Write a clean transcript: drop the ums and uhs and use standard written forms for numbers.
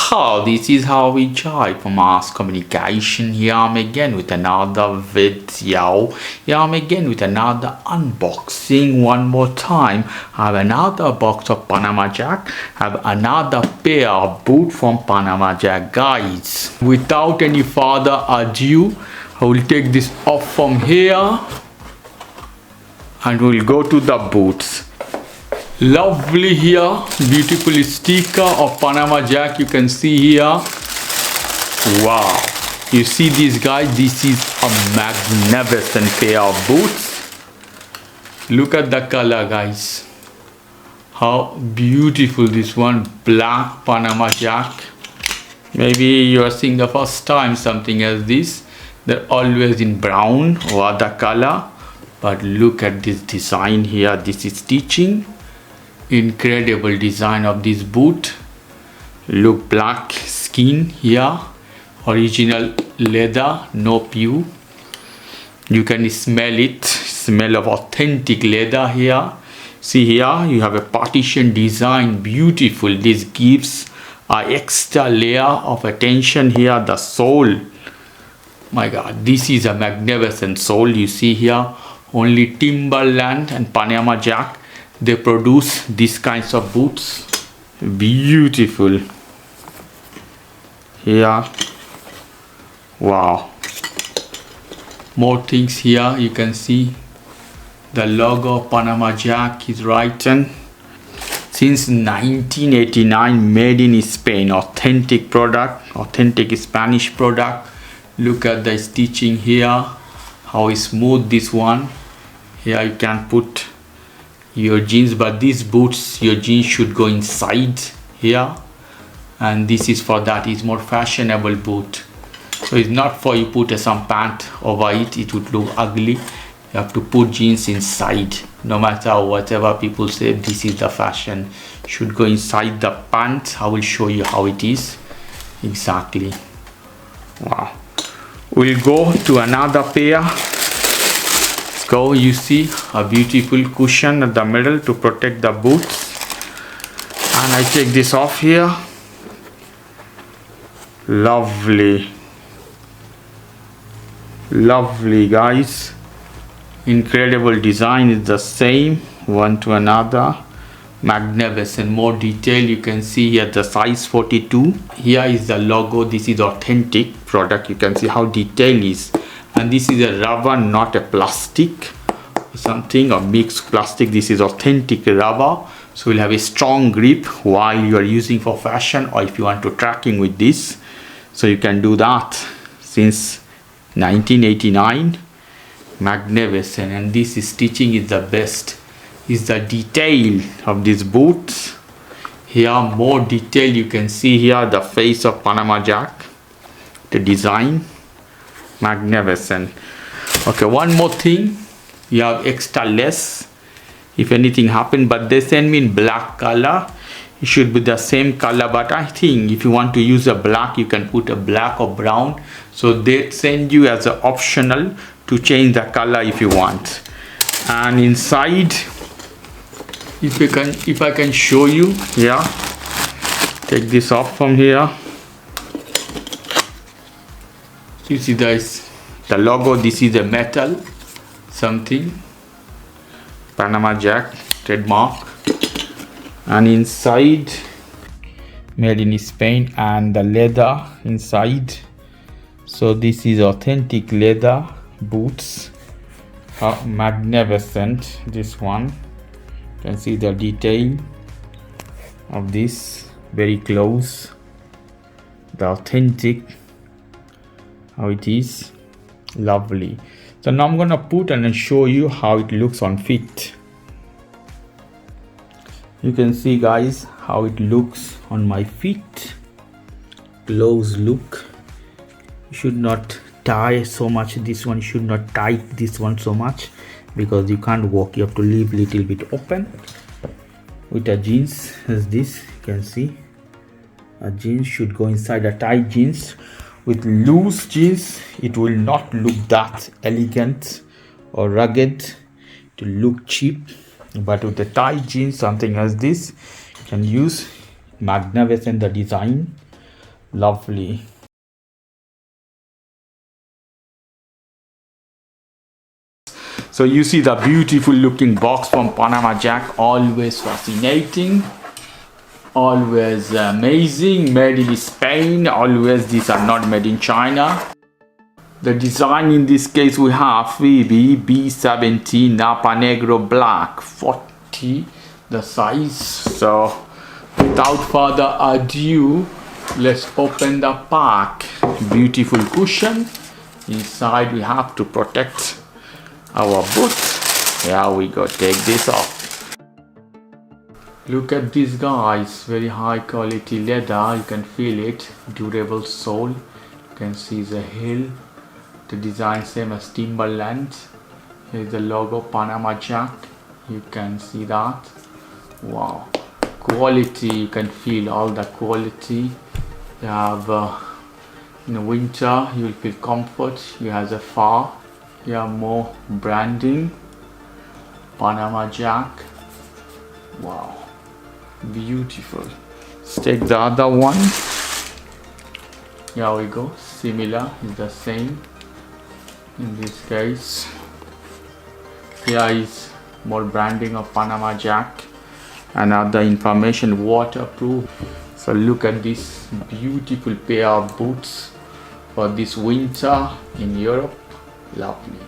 This is how we jive for mass communication. Here I'm again with another video. Here I'm again with another unboxing. One more time, I have another box of Panama Jack. I have another pair of boots from Panama Jack, guys. Without any further ado, I will take this off from here and we'll go to the boots. Lovely here, beautiful sticker of Panama Jack, you can see here. Wow, you see this, guys, this is a magnificent pair of boots. Look at the color, guys, how beautiful this one, black Panama Jack. Maybe you are seeing the first time something as this. They're always in brown or other color, but look at this design here. This is stitching. Incredible design of this boot. Look, black skin here, original leather, no pew. You can smell it, smell of authentic leather here. See here, you have a partition design, beautiful. This gives an extra layer of attention here. The sole, my god, this is a magnificent sole. You see here, only Timberland and Panama Jack, they produce these kinds of boots. Beautiful here. Wow, more things here. You can see the logo of Panama Jack is written. Since 1989, made in Spain, authentic product, authentic Spanish product. Look at the stitching here, how smooth this one. Here you can put your jeans, but these boots, your jeans should go inside here, and this is for that. It's more fashionable boot, so it's not for you put some pant over it, it would look ugly. You have to put jeans inside. No matter whatever people say, this is the fashion, should go inside the pant. I will show you how it is exactly. Wow, we'll go to another pair. Go, you see a beautiful cushion at the middle to protect the boots, and I take this off here. Lovely, lovely, guys. Incredible design is the same one to another. Magnificent, more detail. You can see here the size 42. Here is the logo. This is authentic product. You can see how detailed is. And this is a rubber, not a plastic or something, or mixed plastic. This is authentic rubber, so you'll have a strong grip while you are using for fashion, or if you want to trekking with this, so you can do that. Since 1989, magnificent. And this stitching is the best, is the detail of these boots. Here more detail. You can see here the face of Panama Jack, the design. Magnificent. Okay, one more thing, you have extra lace if anything happened, but they send me in black color. It should be the same color, but I think if you want to use a black, you can put a black or brown, so they send you as an optional to change the color if you want. And inside, if I can show you, yeah, take this off from here. You see guys, the logo, this is a metal something, Panama Jack trademark, and inside made in Spain, and the leather inside. So this is authentic leather boots. How magnificent this one. You can see the detail of this very close, the authentic, how it is. Lovely. So now I'm gonna put and show you how it looks on feet. You can see guys how it looks on my feet. Close look. You should not tie so much. This one should not tight this one so much, because you can't walk. You have to leave little bit open. With a jeans as this, you can see a jeans should go inside a tight jeans. With loose jeans, it will not look that elegant or rugged, to look cheap. But with the tight jeans, something as this, you can use. Magnificent the design. Lovely. So you see the beautiful looking box from Panama Jack, always fascinating, always amazing, made in Spain, always these are not made in China. The design in this case we have Phoebe B17 Napa Negro Black 40 the size. So without further ado, let's open the pack. Beautiful cushion. Inside we have to protect our boots. Here we go, take this off. Look at these guys, very high quality leather, you can feel it, durable sole, you can see the heel, the design same as Timberland. Here's the logo Panama Jack, you can see that. Wow, quality, you can feel all the quality. You have in the winter you will feel comfort. You have the fur, you have more branding, Panama Jack. Wow, beautiful. Let's take the other one. Here we go, similar, is the same in this case. Here is more branding of Panama Jack and other information, waterproof. So look at this beautiful pair of boots for this winter in Europe. Lovely.